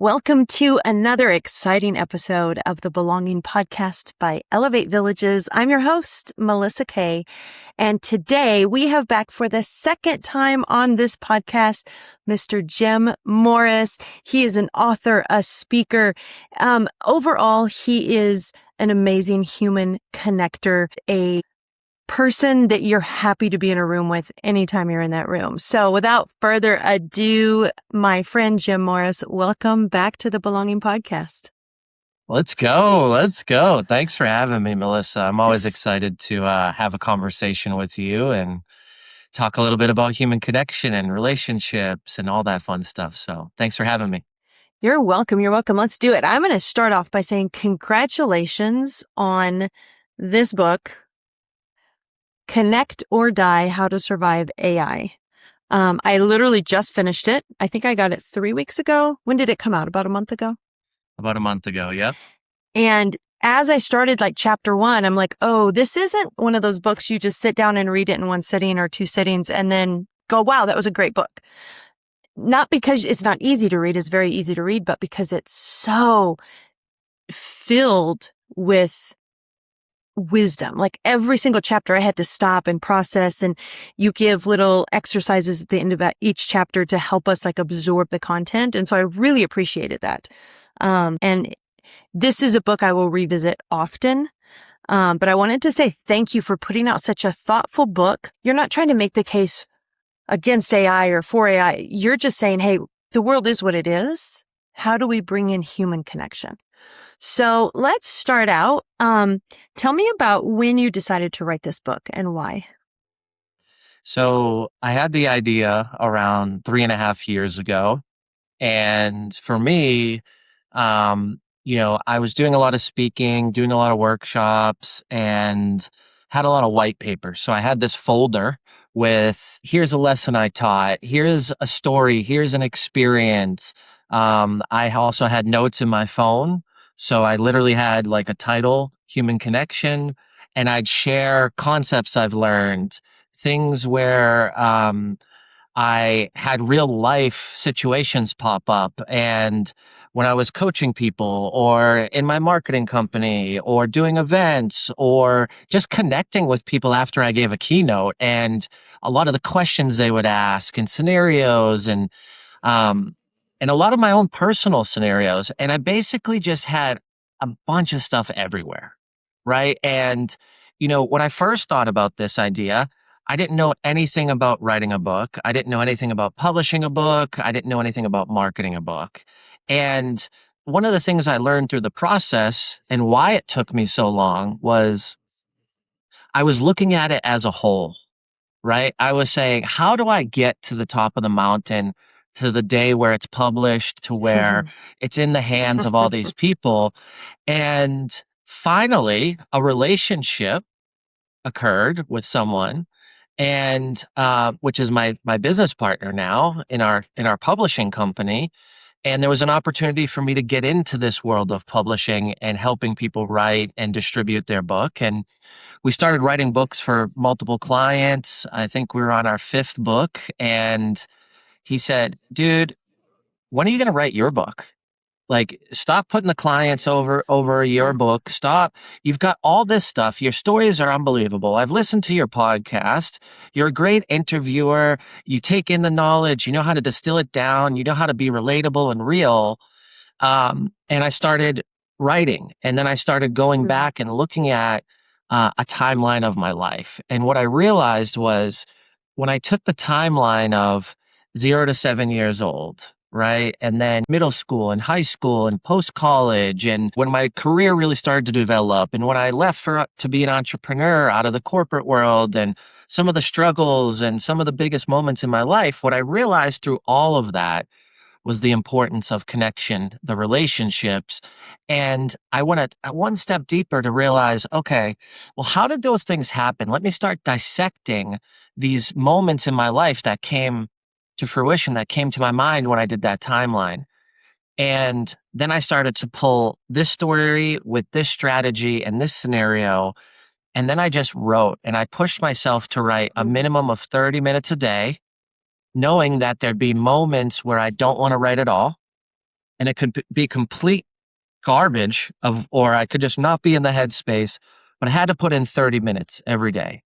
Welcome to another exciting episode of the Belonging Podcast by Elevate Villages. I'm your host, Melissa Kay, and today we have back for the second time on this podcast, Mr. Jim Morris. He is an author, a speaker. Overall, he is an amazing human connector, a person that you're happy to be in a room with anytime you're in that room. So without further ado, my friend Jim Morris, welcome back to the Belonging Podcast. Let's go. Thanks for having me, Melissa. I'm always excited to have a conversation with you and talk a little bit about human connection and relationships and all that fun stuff. So thanks for having me. You're welcome. Let's do it. I'm going to start off by saying congratulations on this book, Connect or Die, How to Survive AI. I literally just finished it. I think I got it 3 weeks ago. When did it come out? About a month ago? About a month ago, yep. And as I started chapter 1, I'm like, oh, this isn't one of those books you just sit down and read it in one sitting or two sittings and then go, wow, that was a great book. Not because it's not easy to read, it's very easy to read, but because it's so filled with wisdom. Every single chapter I had to stop and process, and you give little exercises at the end of each chapter to help us absorb the content. And so I really appreciated that. And this is a book I will revisit often. But I wanted to say thank you for putting out such a thoughtful book. You're not trying to make the case against AI or for AI. You're just saying, hey, the world is what it is. How do we bring in human connection? So let's start out. Tell me about when you decided to write this book and why. So I had the idea around 3.5 years ago. And for me, I was doing a lot of speaking, doing a lot of workshops, and had a lot of white paper. So I had this folder with, here's a lesson I taught, here's a story, here's an experience. I also had notes in my phone. So I literally had a title, Human Connection, and I'd share concepts I've learned, things where I had real life situations pop up. And when I was coaching people or in my marketing company or doing events or just connecting with people after I gave a keynote, and a lot of the questions they would ask and scenarios and a lot of my own personal scenarios. And I basically just had a bunch of stuff everywhere, right? And, when I first thought about this idea, I didn't know anything about writing a book. I didn't know anything about publishing a book. I didn't know anything about marketing a book. And one of the things I learned through the process and why it took me so long was I was looking at it as a whole, right? I was saying, how do I get to the top of the mountain, to the day where it's published, to where it's in the hands of all these people? And finally, a relationship occurred with someone, and which is my business partner now in our publishing company. And there was an opportunity for me to get into this world of publishing and helping people write and distribute their book. And we started writing books for multiple clients. I think we were on our 5th book, and he said, dude, when are you going to write your book? Stop putting the clients over your book. Stop. You've got all this stuff. Your stories are unbelievable. I've listened to your podcast. You're a great interviewer. You take in the knowledge. You know how to distill it down. You know how to be relatable and real. And I started writing. And then I started going back and looking at a timeline of my life. And what I realized was when I took the timeline of 0 to 7 years old, right? And then middle school and high school and post-college, and when my career really started to develop, and when I left to be an entrepreneur out of the corporate world, and some of the struggles and some of the biggest moments in my life, what I realized through all of that was the importance of connection, the relationships. And I went one step deeper to realize, okay, well, how did those things happen? Let me start dissecting these moments in my life that came to fruition, that came to my mind when I did that timeline. And then I started to pull this story with this strategy and this scenario. And then I just wrote, and I pushed myself to write a minimum of 30 minutes a day, knowing that there'd be moments where I don't want to write at all. and it could be complete garbage or I could just not be in the headspace, but I had to put in 30 minutes every day.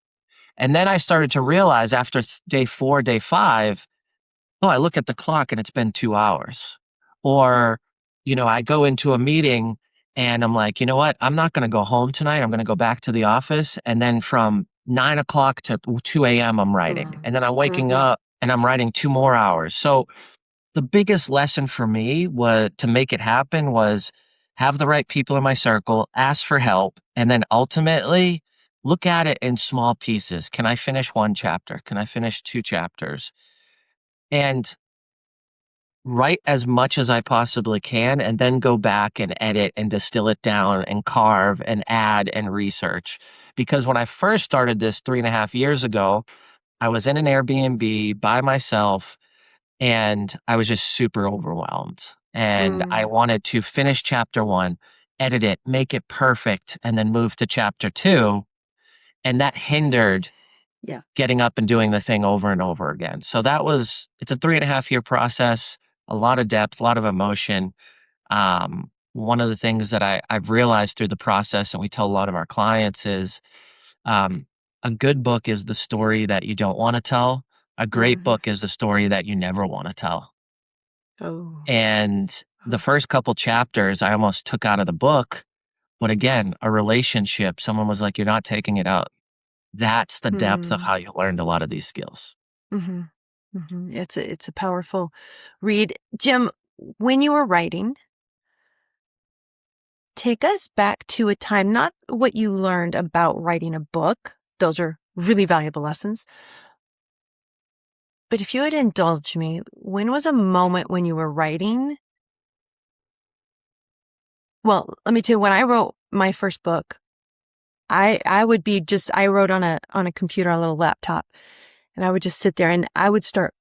And then I started to realize after day 4, day 5, oh, I look at the clock and it's been 2 hours. Or, I go into a meeting and I'm like, you know what? I'm not going to go home tonight. I'm going to go back to the office. And then from 9 o'clock to 2 a.m., I'm writing. Mm. And then I'm waking Mm-hmm. up and I'm writing 2 more hours. So the biggest lesson for me was to make it happen was have the right people in my circle, ask for help, and then ultimately look at it in small pieces. Can I finish one chapter? Can I finish 2 chapters? And write as much as I possibly can, and then go back and edit and distill it down and carve and add and research. Because when I first started this 3.5 years ago, I was in an Airbnb by myself and I was just super overwhelmed. And I Mm. wanted to finish chapter 1, edit it, make it perfect, and then move to chapter 2. And that hindered Yeah. getting up and doing the thing over and over again. So it's a 3.5 year process, a lot of depth, a lot of emotion. One of the things that I've realized through the process, and we tell a lot of our clients, is um, a good book is the story that you don't want to tell. A great Mm-hmm. book is the story that you never want to tell. Oh. And the Oh. first couple chapters I almost took out of the book. But again, a relationship, someone was like, you're not taking it out. That's the depth of Mm. how you learned a lot of these skills. Mm-hmm. Mm-hmm. It's a powerful read. Jim, when you were writing, take us back to a time, not what you learned about writing a book. Those are really valuable lessons. But if you would indulge me, when was a moment when you were writing? Well, let me tell you, when I wrote my first book, I would be just, I wrote on a computer, on a little laptop, and I would just sit there and I would start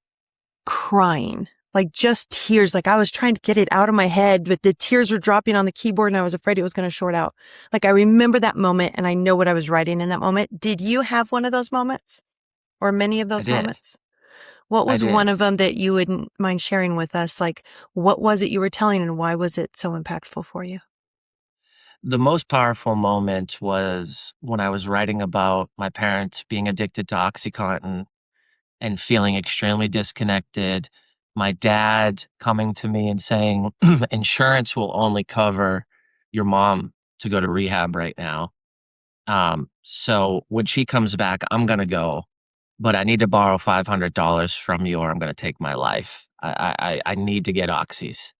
crying, like just tears. Like I was trying to get it out of my head, but the tears were dropping on the keyboard and I was afraid it was going to short out. Like I remember that moment and I know what I was writing in that moment. Did you have one of those moments or many of I those did. moments? What I was one did. of them that you wouldn't mind sharing with us? Like what was it you were telling and why was it so impactful for you? The most powerful moment was when I was writing about my parents being addicted to OxyContin and feeling extremely disconnected. My dad coming to me and saying, insurance will only cover your mom to go to rehab right now. So when she comes back, I'm going to go, but I need to borrow $500 from you or I'm going to take my life. I need to get oxys.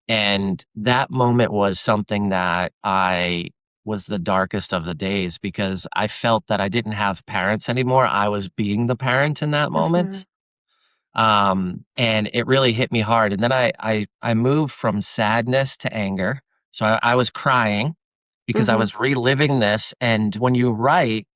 And that moment was something that I was the darkest of the days because I felt that I didn't have parents anymore. I was being the parent in that Mm-hmm. moment. And it really hit me hard. And then I moved from sadness to anger. So I was crying because I Mm-hmm. was reliving this. And when you write,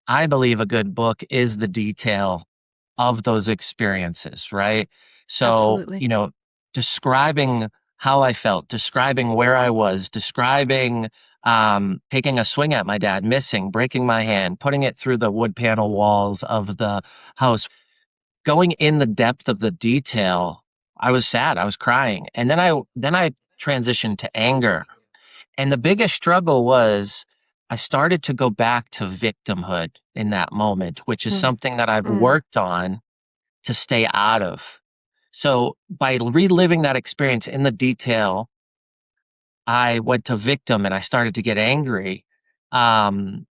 I believe a good book is the detail of those experiences, right? So, Absolutely. describing how I felt, describing where I was, describing taking a swing at my dad, missing, breaking my hand, putting it through the wood panel walls of the house, going in the depth of the detail. I was sad, I was crying. And then I transitioned to anger. And the biggest struggle was I started to go back to victimhood in that moment, which is something that I've Mm-hmm. worked on to stay out of. So by reliving that experience in the detail, I went to victim and I started to get angry. And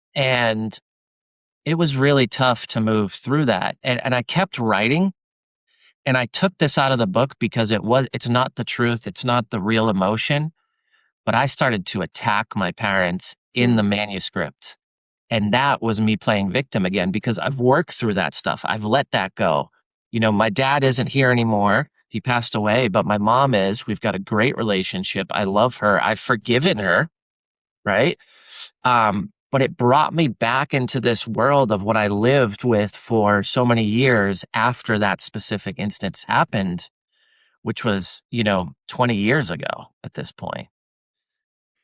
it was really tough to move through that. And I kept writing and I took this out of the book because it's not the truth. It's not the real emotion, but I started to attack my parents in the Mm. manuscript. And that was me playing victim again because I've worked through that stuff. I've let that go. My dad isn't here anymore. He passed away, but my mom is. We've got a great relationship. I love her. I've forgiven her, right? But it brought me back into this world of what I lived with for so many years after that specific instance happened, which was, 20 years ago at this point.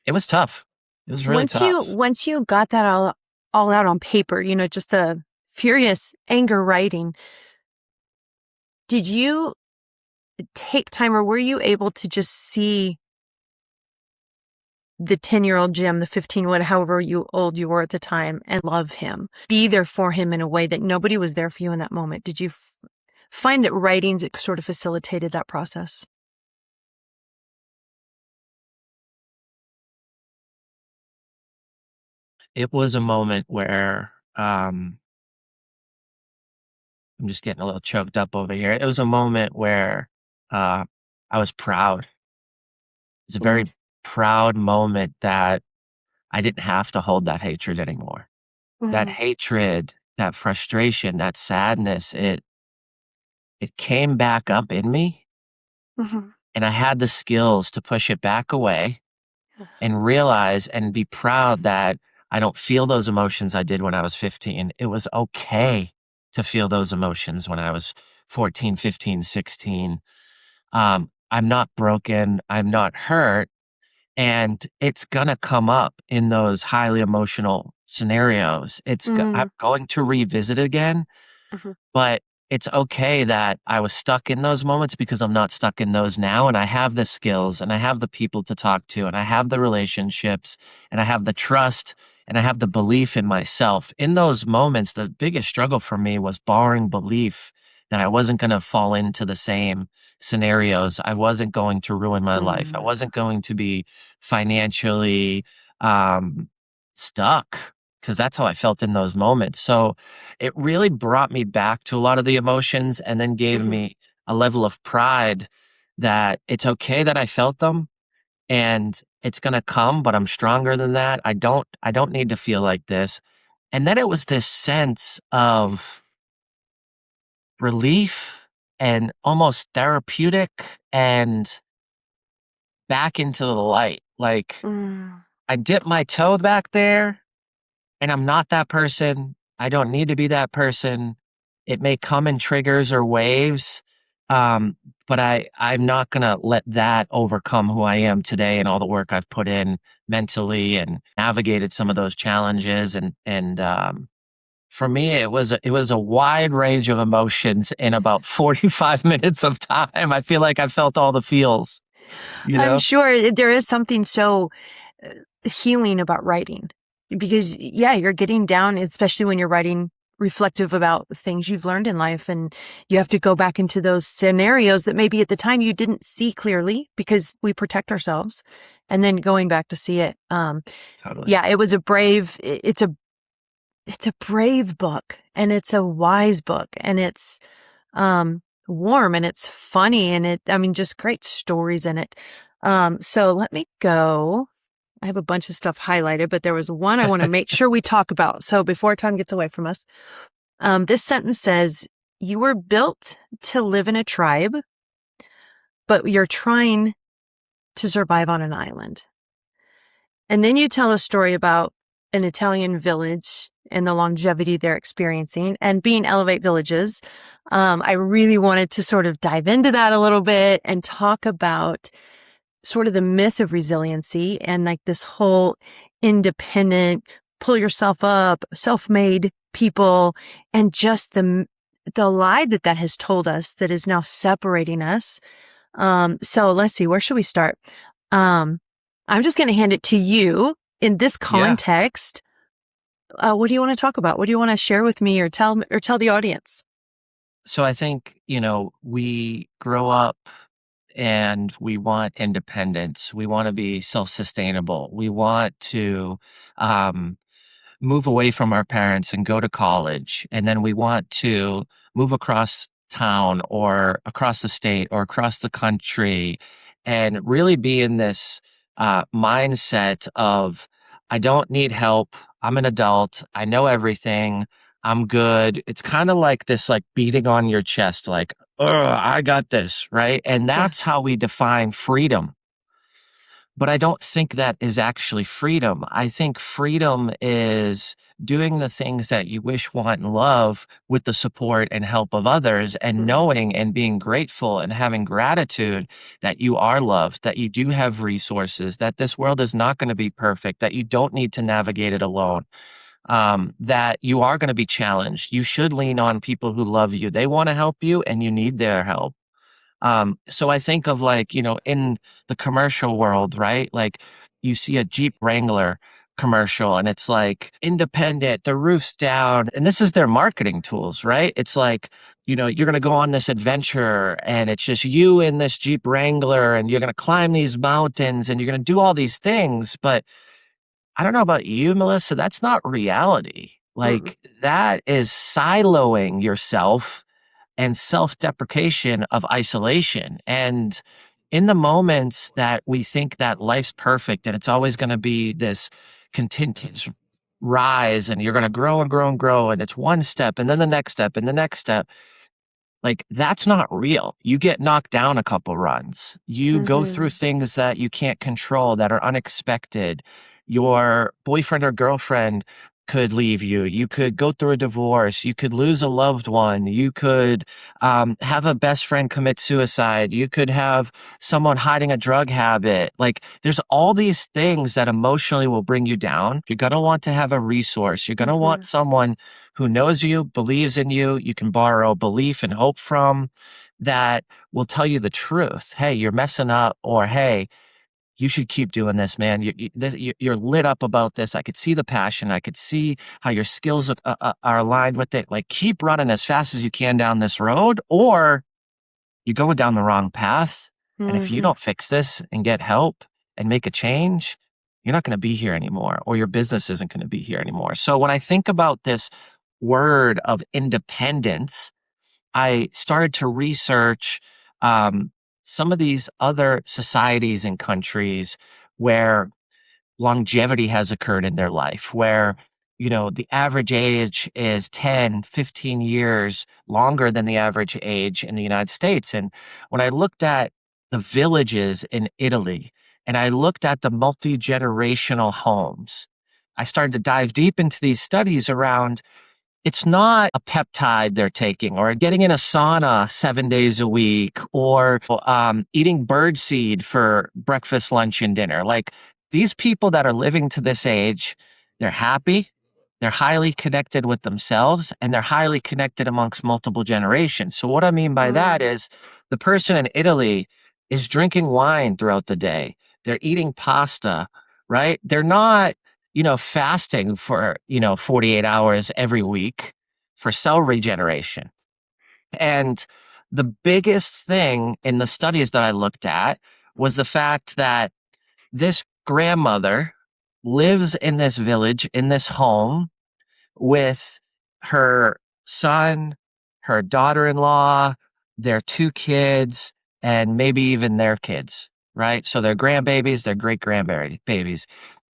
It was tough. It was really tough. Once you got that all out on paper, just the furious anger writing, did you take time, or were you able to just see the 10-year-old Jim, the 15, however old you were at the time, and love him, be there for him in a way that nobody was there for you in that moment? Did you find that writing sort of facilitated that process? It was a moment where I'm just getting a little choked up over here. It was a moment where uh, I was proud. It was a very Mm. proud moment that I didn't have to hold that hatred anymore. That Mm. hatred, that frustration, that sadness, it came back up in me, Mhm. and I had the skills to push it back away and realize and be proud that I don't feel those emotions I did when I was 15. It was okay to feel those emotions when I was 14, 15, 16. I'm not broken, I'm not hurt, and it's gonna come up in those highly emotional scenarios. I'm Mm. going to revisit it again, Mhm. but it's okay that I was stuck in those moments because I'm not stuck in those now, and I have the skills, and I have the people to talk to, and I have the relationships, and I have the trust, and I have the belief in myself. In those moments, the biggest struggle for me was borrowing belief that I wasn't gonna fall into the same scenarios. I wasn't going to ruin my life. I Mm. wasn't going to be financially, um, stuck, because that's how I felt in those moments. So, it really brought me back to a lot of the emotions and then gave Mhm. me a level of pride that it's okay that I felt them and it's gonna come, but I'm stronger than that. I don't need to feel like this. And then it was this sense of relief and almost therapeutic and back into the light. Like, Mm. I dipped my toe back there, and I'm not that person. I don't need to be that person. It may come in triggers or waves, um, but I'm not gonna let that overcome who I am today and all the work I've put in mentally and navigated some of those challenges. And for me, it was a wide range of emotions in about 45 minutes of time. I feel like I felt all the feels, you I'm know? sure there is something so uh, healing about writing, because yeah, you're getting down, especially when you're writing reflective about things you've learned in life, and you have to go back into those scenarios that maybe at the time you didn't see clearly because we protect ourselves, and then going back to see it. Totally. Yeah, it was a brave, it's a brave book, and it's a wise book, and it's warm, and it's funny, and I mean, just great stories in it. So let me go. I have a bunch of stuff highlighted, but there was one I want to make sure we talk about. So before time gets away from us, this sentence says, "You were built to live in a tribe, but you're trying to survive on an island." And then you tell a story about an Italian village and the longevity they're experiencing, and being Elevate Villages. I really wanted to sort of dive into that a little bit and talk about sort of the myth of resiliency and like this whole independent, pull yourself up, self-made people, and just the lie that has told us that is now separating us. So let's see, where should we start? Um, I'm just going to hand it to you in this Yeah. context. What do you want to talk about? What do you want to share with me, or tell the audience? So I think, we grow up and we want independence. We want to be self-sustainable. We want to um, move away from our parents and go to college. And then we want to move across town or across the state or across the country and really be in this mindset of, I don't need help. I'm an adult. I know everything. I'm good. It's kind of like this, like beating on your chest, like, "Ugh, I got this," right? And Yeah. that's how we define freedom. But I don't think that is actually freedom. I think freedom is doing the things that you wish, want, and love with the support and help of others, and Mm. knowing and being grateful and having gratitude that you are loved, that you do have resources, that this world is not going to be perfect, that you don't need to navigate it alone, that you are going to be challenged. You should lean on people who love you. They want to help you and you need their help. So I think of like, in the commercial world, right? Like you see a Jeep Wrangler commercial and it's like independent, the roof's down, and this is their marketing tools, right? It's like, you're going to go on this adventure and it's just you in this Jeep Wrangler and you're going to climb these mountains and you're going to do all these things. But I don't know about you, Melissa, that's not reality. Mm-mm. Like that is siloing yourself and self-deprecation of isolation. And in the moments that we think that life's perfect and it's always going to be this continuous rise and you're going to grow and grow and grow and it's one step and then the next step and the next step, like that's not real. You get knocked down a couple runs. You go through Mm-hmm. things that you can't control that are unexpected. Your boyfriend or girlfriend could leave you. You could go through a divorce. You could lose a loved one. You could have a best friend commit suicide. You could have someone hiding a drug habit. Like there's all these things that emotionally will bring you down. You're going to want to have a resource. You're going to want Mm-hmm. someone who knows you, believes in you, you can borrow belief and hope from, that will tell you the truth. Hey, you're messing up, or hey, you should keep doing this, man. You're lit up about this. I could see the passion. I could see how your skills are aligned with it. Like, keep running as fast as you can down this road, or you're going down the wrong path. And if you Mm-hmm. don't fix this and get help and make a change, you're not going to be here anymore, or your business isn't going to be here anymore. So when I think about this word of independence, I started to research um, some of these other societies and countries where longevity has occurred in their life, where the average age is 10, 15 years longer than the average age in the United States. And when I looked at the villages in Italy and I looked at the multi-generational homes, I started to dive deep into these studies around, it's not a peptide they're taking or getting in a sauna 7 days a week or eating birdseed for breakfast, lunch, and dinner. Like these people that are living to this age, they're happy, they're highly connected with themselves, and they're highly connected amongst multiple generations. So, what I mean by that Mm. is the person in Italy is drinking wine throughout the day, they're eating pasta, right? They're not fasting for, 48 hours every week for cell regeneration. And the biggest thing in the studies that I looked at was the fact that this grandmother lives in this village, in this home with her son, her daughter-in-law, their two kids, and maybe even their kids, right? So their grandbabies, their great grandbabies,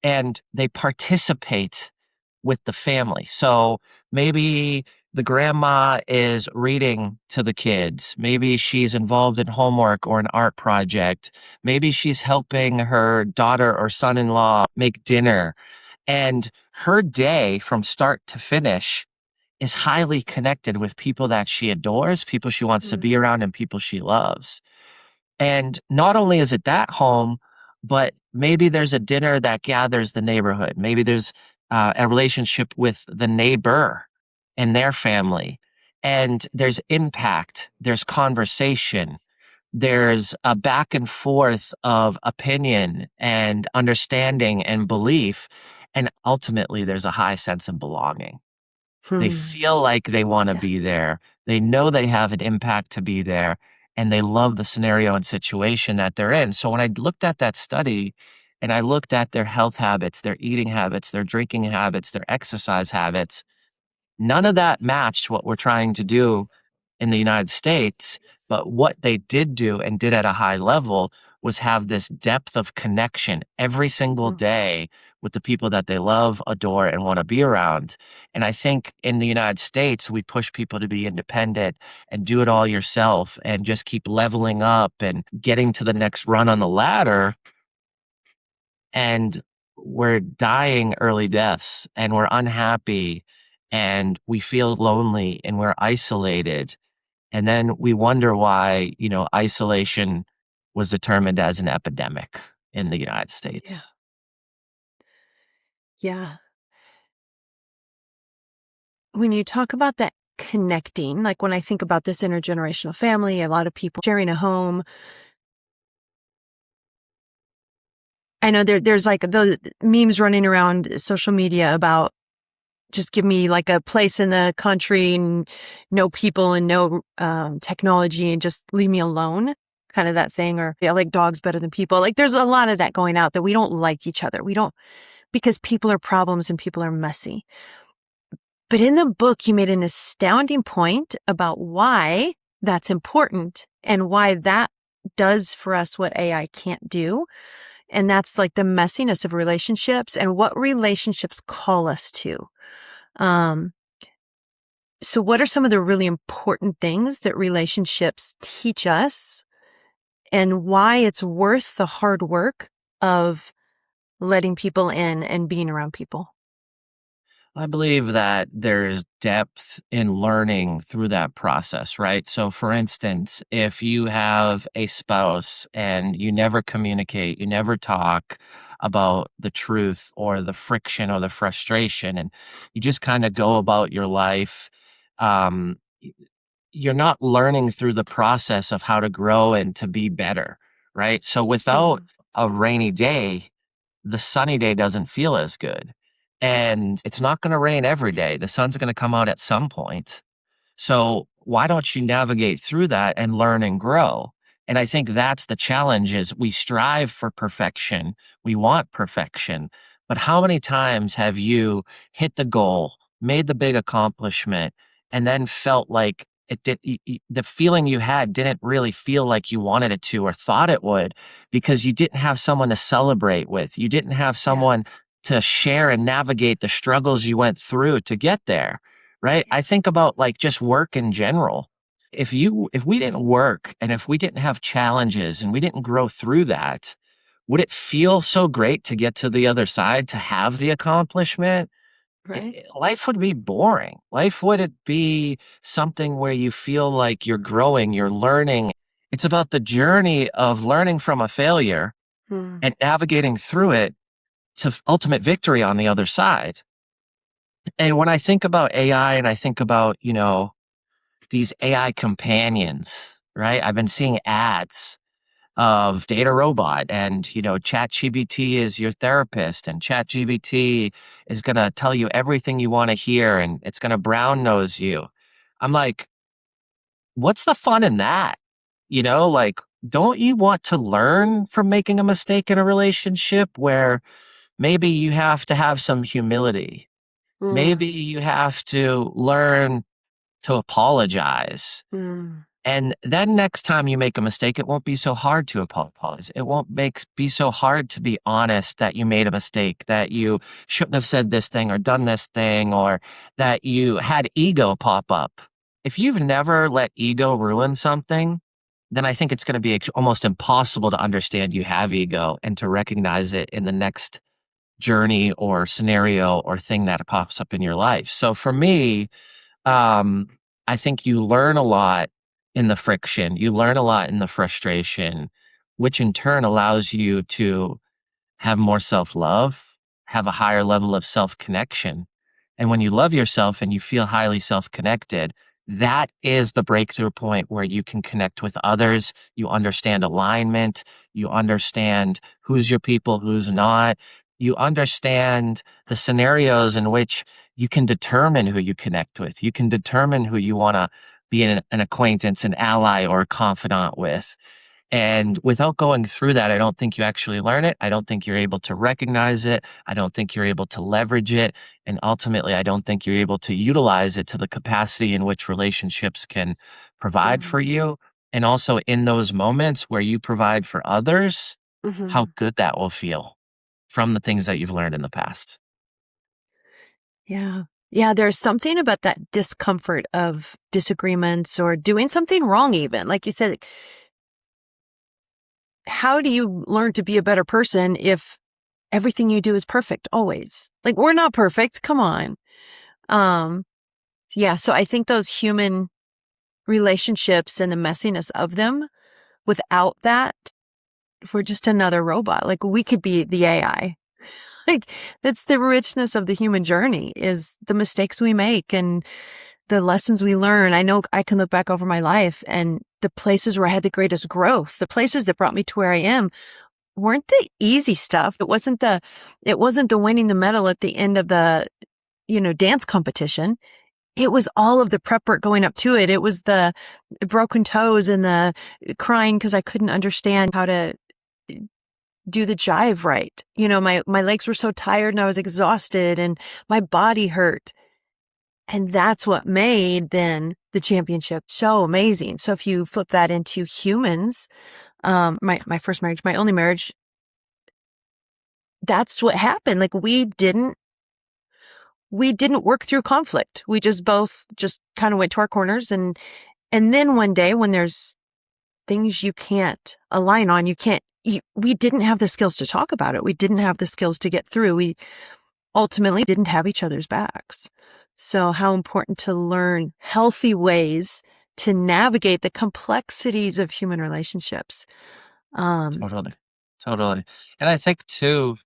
and they participate with the family. So maybe the grandma is reading to the kids. Maybe she's involved in homework or an art project. Maybe she's helping her daughter or son in law make dinner. And her day from start to finish is highly connected with people that she adores, people she wants to be Mm-hmm. around, and people she loves. And not only is it that home, but maybe there's a dinner that gathers the neighborhood. Maybe there's a relationship with the neighbor and their family. And there's impact, there's conversation, there's a back and forth of opinion and understanding and belief. And ultimately, there's a high sense of belonging. They Hmm. feel like they wanna Yeah. be there. They know they have an impact to be there, and they love the scenario and situation that they're in. So when I looked at that study and I looked at their health habits, their eating habits, their drinking habits, their exercise habits, none of that matched what we're trying to do in the United States, but what they did do and did at a high level was have this depth of connection every single Mm. day with the people that they love, adore, and want to be around. And I think in the United States, we push people to be independent and do it all yourself and just keep leveling up and getting to the next run on the ladder. And we're dying early deaths and we're unhappy and we feel lonely and we're isolated, and then we wonder why, isolation was determined as an epidemic in the United Yeah. States. Yeah. When you talk about that connecting. Like when I think about this intergenerational family, a lot of people sharing a home. I know there's like the memes running around social media about just give me like a place in the country and no people and no technology and just leave me alone, kind of that thing. Or I like dogs better than people. Like there's a lot of that going out that we don't like each other. We don't, because people are problems and people are messy. But in the book, you made an astounding point about why that's important and why that does for us what AI can't do. And that's like the messiness of relationships and what relationships call us to. Um, so what are some of the really important things that relationships teach us and why it's worth the hard work of letting people in and being around people? I believe that there's depth in learning through that process, right? So, for instance, if you have a spouse and you never communicate, you never talk about the truth or the friction or the frustration, and you just kind of go about your life, y- you're not learning through the process of how to grow and to be better, right? So, without Mhm. a rainy day, the sunny day doesn't feel as good. And it's not going to rain every day. The sun's going to come out at some point. So why don't you navigate through that and learn and grow? And I think that's the challenge is we strive for perfection. We want perfection. But how many times have you hit the goal, made the big accomplishment, and then felt like it did the feeling you had didn't really feel like you wanted it to or thought it would because you didn't have someone to celebrate with. You didn't have Yeah. someone to share and navigate the struggles you went through to get there. Right? I think about, like, just work in general. If we didn't work and if we didn't have challenges and we didn't grow through that, would it feel so great to get to the other side, to have the accomplishment? Right. Life would be boring. Life wouldn't be something where you feel like you're growing, you're learning. It's about the journey of learning from a failure Mm. and navigating through it to ultimate victory on the other side. And when I think about AI and I think about, these AI companions, right? I've been seeing ads of Data Robot and, ChatGPT is your therapist and ChatGPT is going to tell you everything you want to hear and it's going to brown nose you. I'm like, what's the fun in that? Like, don't you want to learn from making a mistake in a relationship where maybe you have to have some humility? Mm. Maybe you have to learn to apologize. Mm. And then next time you make a mistake, it won't be so hard to apologize. It won't be so hard to be honest that you made a mistake, that you shouldn't have said this thing or done this thing, or that you had ego pop up. If you've never let ego ruin something, then I think it's going to be almost impossible to understand you have ego and to recognize it in the next journey or scenario or thing that pops up in your life. So for me, um, I think you learn a lot in the friction, you learn a lot in the frustration, which in turn allows you to have more self-love, have a higher level of self-connection. And when you love yourself and you feel highly self-connected, that is the breakthrough point where you can connect with others. You understand alignment. You understand who's your people, who's not. You understand the scenarios in which you can determine who you connect with. You can determine who you want to be an acquaintance, an ally, or a confidant with. And without going through that, I don't think you actually learn it. I don't think you're able to recognize it. I don't think you're able to leverage it. And ultimately, I don't think you're able to utilize it to the capacity in which relationships can provide Mm. for you. And also in those moments where you provide for others, how Mhm. good that will feel from the things that you've learned in the past. Yeah. Yeah, there's something about that discomfort of disagreements or doing something wrong even. Like you said, how do you learn to be a better person if everything you do is perfect always? Like we're not perfect, come on. Um yeah, so I think those human relationships and the messiness of them, without that, we're just another robot. Like we could be the AI. Like that's the richness of the human journey is the mistakes we make and the lessons we learn. I know I can look back over my life and the places where I had the greatest growth, the places that brought me to where I am weren't the easy stuff. It wasn't the winning the medal at the end of the, dance competition. It was all of the prep work going up to it. It was the broken toes and the crying because I couldn't understand how to do the jive right. My legs were so tired and I was exhausted and my body hurt. And that's what made then the championship so amazing. So if you flip that into humans, my first marriage, my only marriage, that's what happened. Like we didn't work through conflict. We just both just kind of went to our corners and then one day when there's things you can't align on, we didn't have the skills to talk about it. We didn't have the skills to get through. We ultimately didn't have each other's backs. So how important to learn healthy ways to navigate the complexities of human relationships. Totally. Totally. And I think too,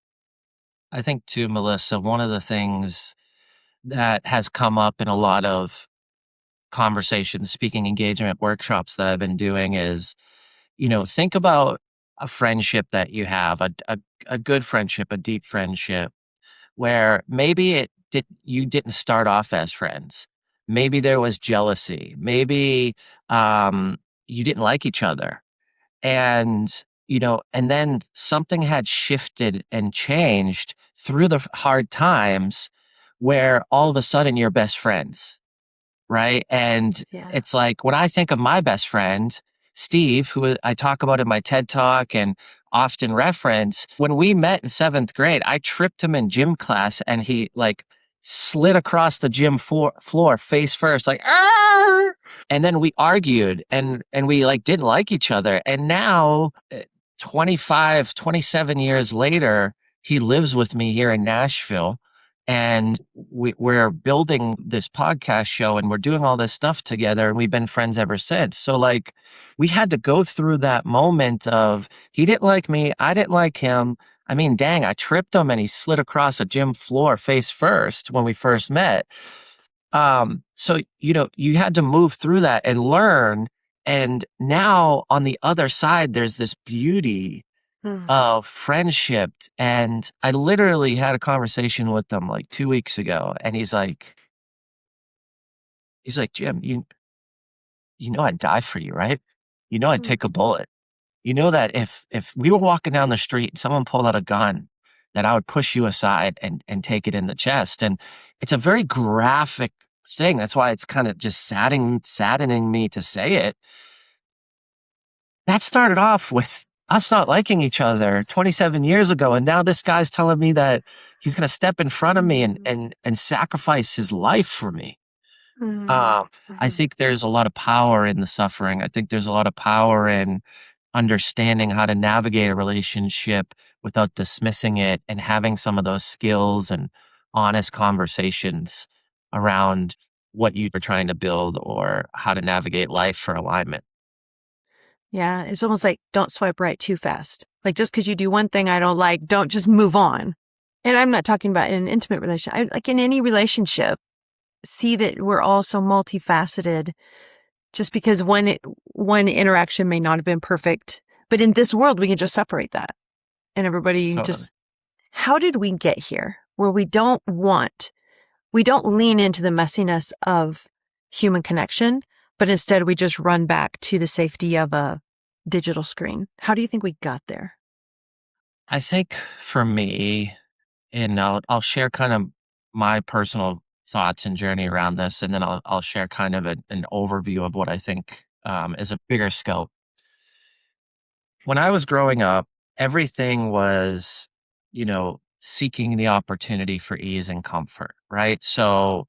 Melissa, one of the things that has come up in a lot of conversations, speaking engagement workshops that I've been doing is, think about a friendship that you have, a good friendship, a deep friendship, where maybe you didn't start off as friends. Maybe there was jealousy. Maybe you didn't like each other. And then something had shifted and changed through the hard times where all of a sudden you're best friends, right? And Yeah. it's like when I think of my best friend, Steve, who I talk about in my TED Talk and often reference, when we met in seventh grade, I tripped him in gym class and he like slid across the gym floor face first, like, "Arr!" And then we argued and we like didn't like each other. And now, 25, 27 years later, he lives with me here in Nashville and we're building this podcast show and we're doing all this stuff together and we've been friends ever since. So like we had to go through that moment of he didn't like me, I didn't like him. I mean, dang, I tripped him and he slid across a gym floor face first when we first met. So you had to move through that and learn. And now on the other side, there's this beauty Mm. of friendship. And I literally had a conversation with them like 2 weeks ago. And he's like, Jim, you know I'd die for you, right? You know I'd Mm. take a bullet. You know that if we were walking down the street and someone pulled out a gun, that I would push you aside and take it in the chest. And it's a very graphic thing. That's why it's kind of just saddening me to say it. That started off with us not liking each other 27 years ago, and now this guy's telling me that he's gonna step in front of me and Mm. and sacrifice his life for me. Mm. Um, I Mhm. think there's a lot of power in the suffering. I think there's a lot of power in understanding how to navigate a relationship without dismissing it and having some of those skills and honest conversations around what you are trying to build or how to navigate life for alignment. Yeah, it's almost like don't swipe right too fast. Like just because you do one thing I don't like, don't just move on. And I'm not talking about in an intimate relationship. Like in any relationship, see that we're all so multifaceted. Just because one interaction may not have been perfect, but in this world we can just separate that, and everybody Totally. just. How did we get here where we don't lean into the messiness of human connection, but instead we just run back to the safety of a digital screen? How do you think we got there? I think for me, and I'll share kind of my personal thoughts and journey around this, and then I'll share kind of an overview of what I think is a bigger scope. When I was growing up, everything was, seeking the opportunity for ease and comfort, right? So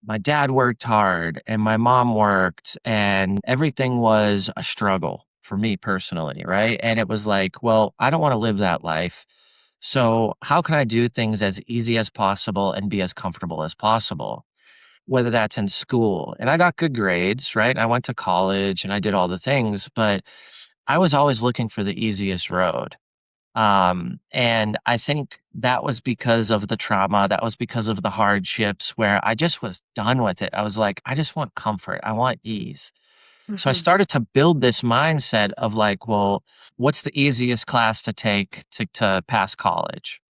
my dad worked hard and my mom worked, and everything was a struggle for me personally, right? And it was like, well, I don't want to live that life. So, how can I do things as easy as possible and be as comfortable as possible? Whether that's in school. And I got good grades, right? I went to college and I did all the things, but I was always looking for the easiest road. And I think that was because of the trauma, that was because of the hardships where I just was done with it. I was like, I just want comfort. I want ease. So I Mhm. started to build this mindset of like, well, what's the easiest class to take to pass college?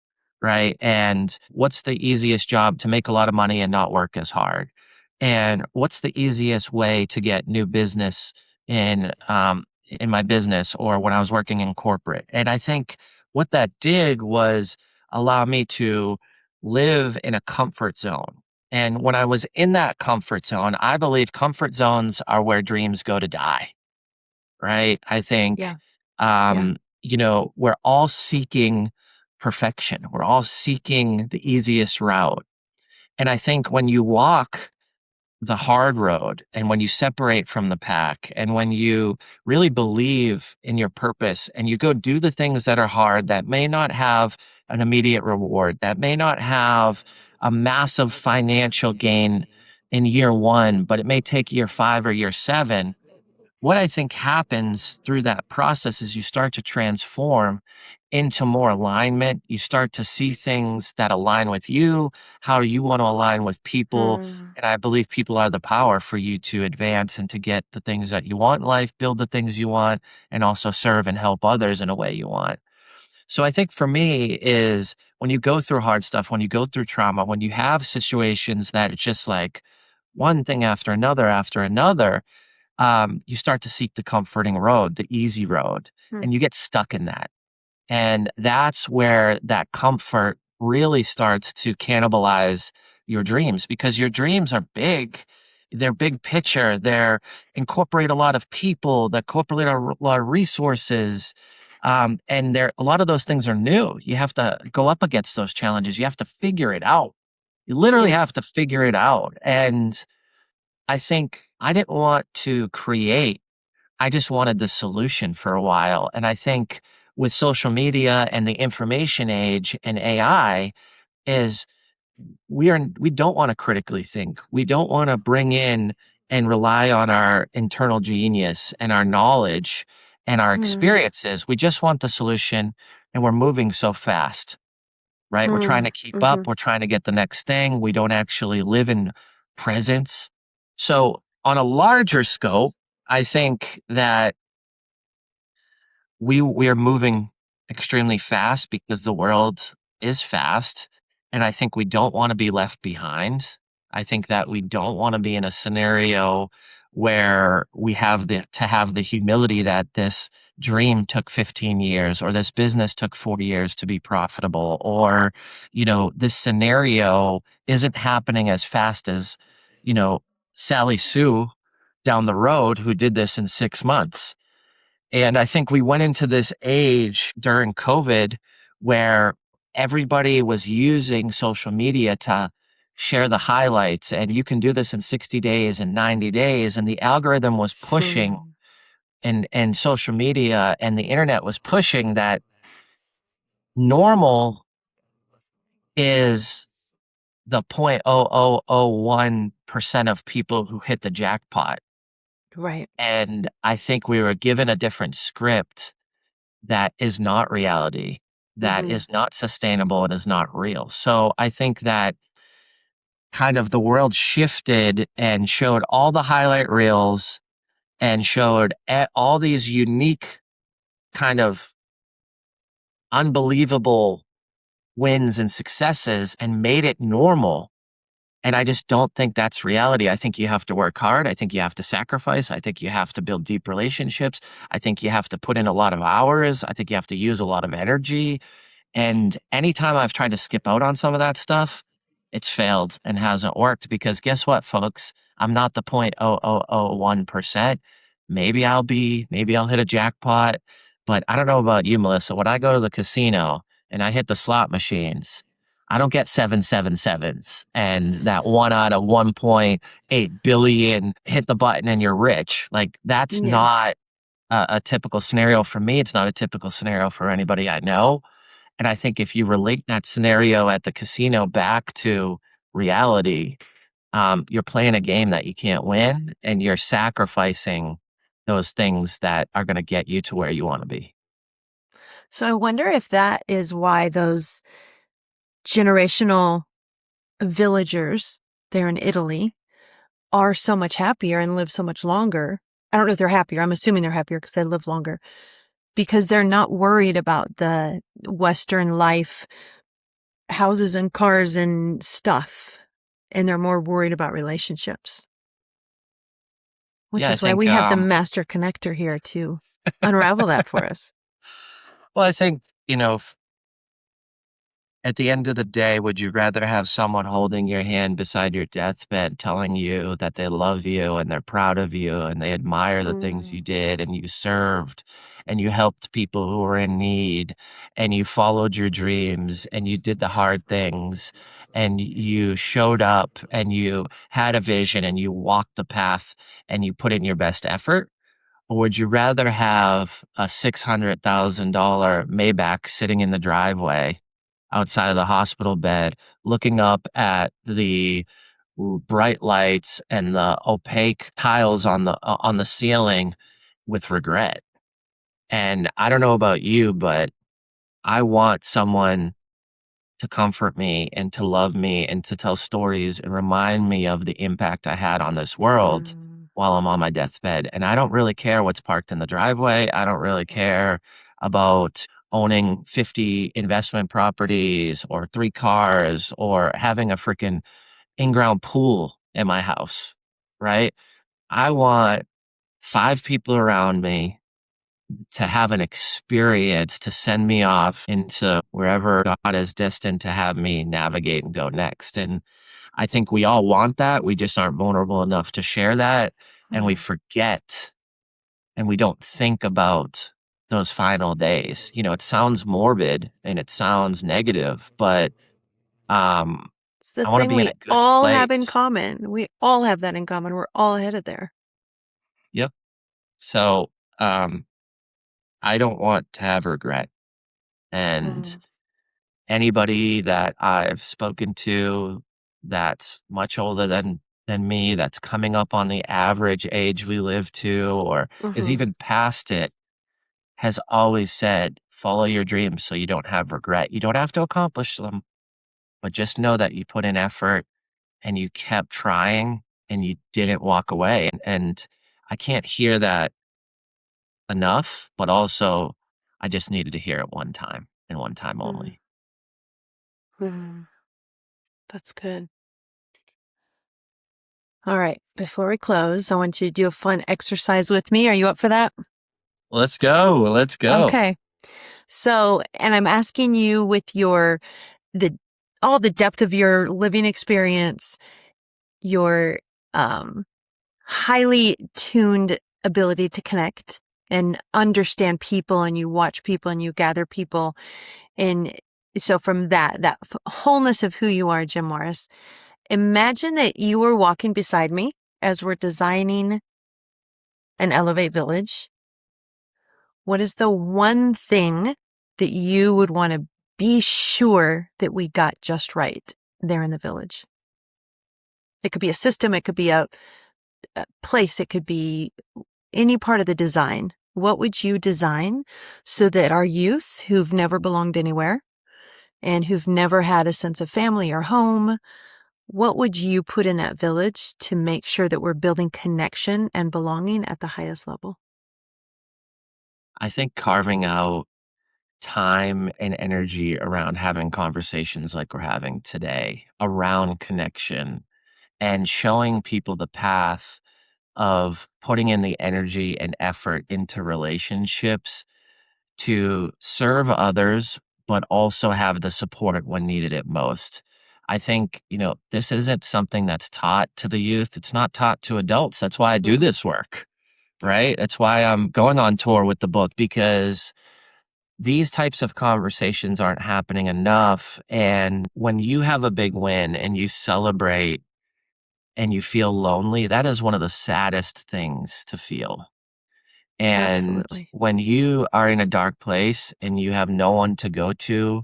Right. And what's the easiest job to make a lot of money and not work as hard? And what's the easiest way to get new business in my business or when I was working in corporate? And I think what that did was allow me to live in a comfort zone. And when I was in that comfort zone, I believe comfort zones are where dreams go to die, right? I think, Yeah. Yeah. we're all seeking perfection. We're all seeking the easiest route. And I think when you walk the hard road and when you separate from the pack and when you really believe in your purpose and you go do the things that are hard that may not have an immediate reward, that may not have a massive financial gain in year one, but it may take year five or year seven. What I think happens through that process is you start to transform into more alignment. You start to see things that align with you, how you want to align with people. Mm. And I believe people are the power for you to advance and to get the things that you want in life, build the things you want, and also serve and help others in a way you want. So I think for me is when you go through hard stuff, when you go through trauma, when you have situations that it's just like one thing after another, you start to seek the comforting road, the easy road, Mm. and you get stuck in that. And that's where that comfort really starts to cannibalize your dreams because your dreams are big. They're big picture. They're incorporate a lot of people, that incorporate a lot of resources. And there a lot of those things are new. You have to go up against those challenges. You have to figure it out. You literally Yeah. have to figure it out. And I think I didn't want to create, I just wanted the solution for a while. And I think with social media and the information age and AI is we don't want to critically think. We don't want to bring in and rely on our internal genius and our knowledge and our Mm. experiences. We just want the solution and we're moving so fast, right? We're trying Mm. to keep up. Mhm. We're trying to get the next thing. We don't actually live in presence. So on a larger scope, I think that we are moving extremely fast because the world is fast, and I think we don't wanna be left behind. I think that we don't wanna be in a scenario where we have the humility that this dream took 15 years or this business took 40 years to be profitable or, this scenario isn't happening as fast as, you know, Sally Sue down the road who did this in 6 months. And I think we went into this age during COVID where everybody was using social media to share the highlights. And you can do this in 60 days and 90 days. And the algorithm was pushing Hmm. and social media and the internet was pushing that normal is the 0.0001% of people who hit the jackpot. Right. And I think we were given a different script that is not reality, that Mhm. is not sustainable, and is not real. So I think that kind of the world shifted and showed all the highlight reels and showed all these unique kind of unbelievable wins and successes and made it normal. And I just don't think that's reality. I think you have to work hard. I think you have to sacrifice. I think you have to build deep relationships. I think you have to put in a lot of hours. I think you have to use a lot of energy. And anytime I've tried to skip out on some of that stuff, it's failed and hasn't worked because guess what, folks? I'm not the 0.0001%. Maybe I'll hit a jackpot, but I don't know about you, Melissa. When I go to the casino and I hit the slot machines, I don't get 777s and that one out of 1.8 billion hit the button and you're rich. Like that's Yeah. not a typical scenario for me. It's not a typical scenario for anybody I know. And I think if you relate that scenario at the casino back to reality, you're playing a game that you can't win and you're sacrificing those things that are going to get you to where you want to be. So I wonder if that is why those generational villagers there in Italy are so much happier and live so much longer. I don't know if they're happier. I'm assuming they're happier because they live longer because they're not worried about the Western life, houses and cars and stuff. And they're more worried about relationships, which Yeah, I is why think, we have the master connector here to unravel that for us. well, I think, at the end of the day, would you rather have someone holding your hand beside your deathbed telling you that they love you and they're proud of you and they admire the things you Mm. did and you served and you helped people who were in need and you followed your dreams and you did the hard things and you showed up and you had a vision and you walked the path and you put in your best effort? Or would you rather have a $600,000 Maybach sitting in the driveway outside of the hospital bed, looking up at the bright lights and the opaque tiles on the ceiling with regret? And I don't know about you, but I want someone to comfort me and to love me and to tell stories and remind me of the impact I had on this world Mm. while I'm on my deathbed. And I don't really care what's parked in the driveway. I don't really care about owning 50 investment properties or 3 cars or having a freaking in-ground pool in my house, right? I want 5 people around me to have an experience to send me off into wherever God is destined to have me navigate and go next. And I think we all want that. We just aren't vulnerable enough to share that. And we Mm. forget and we don't think about those final days. It sounds morbid and it sounds negative, but um, It's the I want to thing be in we a good all have in place. common. We all have that in common. We're all headed there. Yep. So um, I don't want to have regret. And Mm. anybody that I've spoken to that's much older than me, that's coming up on the average age we live to, or is Hmm. even past it, has always said, "Follow your dreams so you don't have regret. You don't have to accomplish them, but just know that you put in effort and you kept trying and you didn't walk away." And I can't hear that enough, but also I just needed to hear it one time and one time Mm. only. Mm. That's good. All right. Before we close, I want you to do a fun exercise with me. Are you up for that? Let's go. Let's go. Okay. So, and I'm asking you with the, all the depth of your living experience, your, um, highly tuned ability to connect and understand people and you watch people and you gather people. And so from that wholeness of who you are, Jim Morris, imagine that you were walking beside me as we're designing an Elevate Village. What is the one thing that you would want to be sure that we got just right there in the village? It could be a system, it could be a place, it could be any part of the design. What would you design so that our youth who've never belonged anywhere and who've never had a sense of family or home, what would you put in that village to make sure that we're building connection and belonging at the highest level? I think carving out time and energy around having conversations like we're having today, around connection and showing people the path of putting in the energy and effort into relationships to serve others, but also have the support when needed it most. I think, this isn't something that's taught to the youth. It's not taught to adults. That's why I do Mm. this work, right? That's why I'm going on tour with the book because these types of conversations aren't happening enough. And when you have a big win and you celebrate and you feel lonely, that is one of the saddest things to feel. And Absolutely. when you are in a dark place and you have no one to go to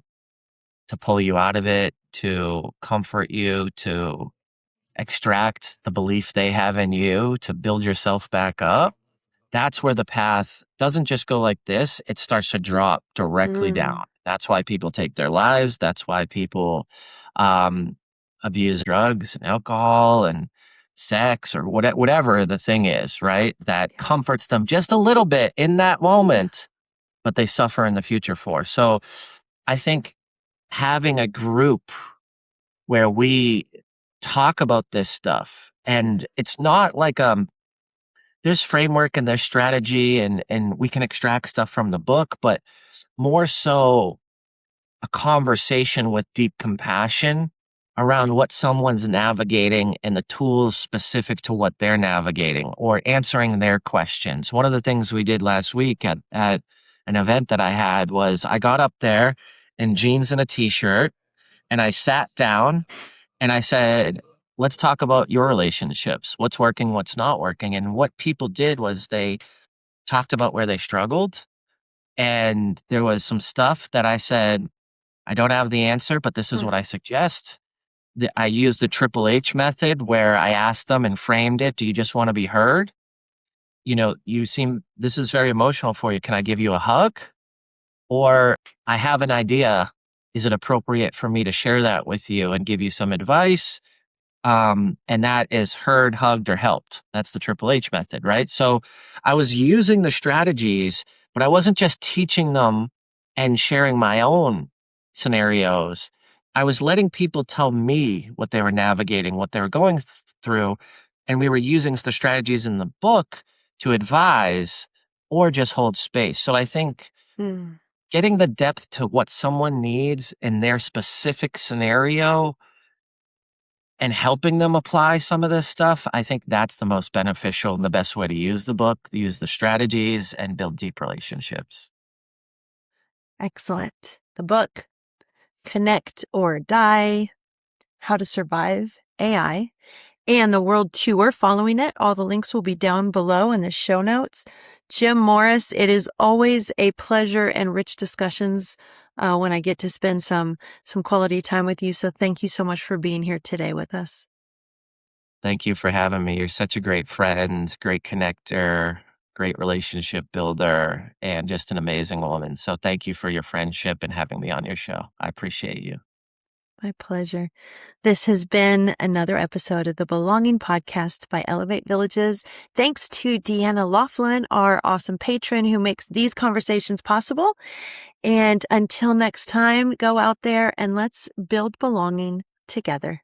pull you out of it, to comfort you, to extract the belief they have in you, to build yourself back up, that's where the path doesn't just go like this, it starts to drop directly Mm. down. That's why people take their lives. That's why people um, abuse drugs and alcohol and sex or whatever the thing is, right? That Yeah. comforts them just a little bit in that Yeah. moment, but they suffer in the future for. So I think having a group where we talk about this stuff, and it's not like there's framework and there's strategy and we can extract stuff from the book, but more so a conversation with deep compassion around what someone's navigating and the tools specific to what they're navigating or answering their questions. One of the things we did last week at an event that I had was I got up there in jeans and a t-shirt and I sat down and I said, let's talk about your relationships. What's working, what's not working. And what people did was they talked about where they struggled. And there was some stuff that I said, I don't have the answer, but this is Mm. what I suggest. I used the Triple H method where I asked them and framed it. Do you just want to be heard? This is very emotional for you. Can I give you a hug? Or I have an idea. Is it appropriate for me to share that with you and give you some advice? And that is heard, hugged, or helped. That's the Triple H method, right? So I was using the strategies, but I wasn't just teaching them and sharing my own scenarios. I was letting people tell me what they were navigating, what they were going through. And we were using the strategies in the book to advise or just hold space. So I think Mm. getting the depth to what someone needs in their specific scenario and helping them apply some of this stuff, I think that's the most beneficial and the best way to use the book, use the strategies, and build deep relationships. Excellent. The book, Connect or Die, How to Survive AI, and the world tour following it. All the links will be down below in the show notes. Jim Morris, it is always a pleasure and rich discussions when I get to spend some quality time with you. So thank you so much for being here today with us. Thank you for having me. You're such a great friend, great connector, great relationship builder, and just an amazing woman. So thank you for your friendship and having me on your show. I appreciate you. My pleasure. This has been another episode of the Belonging Podcast by Elevate Villages. Thanks to Deanna Laughlin, our awesome patron who makes these conversations possible. And until next time, go out there and let's build belonging together.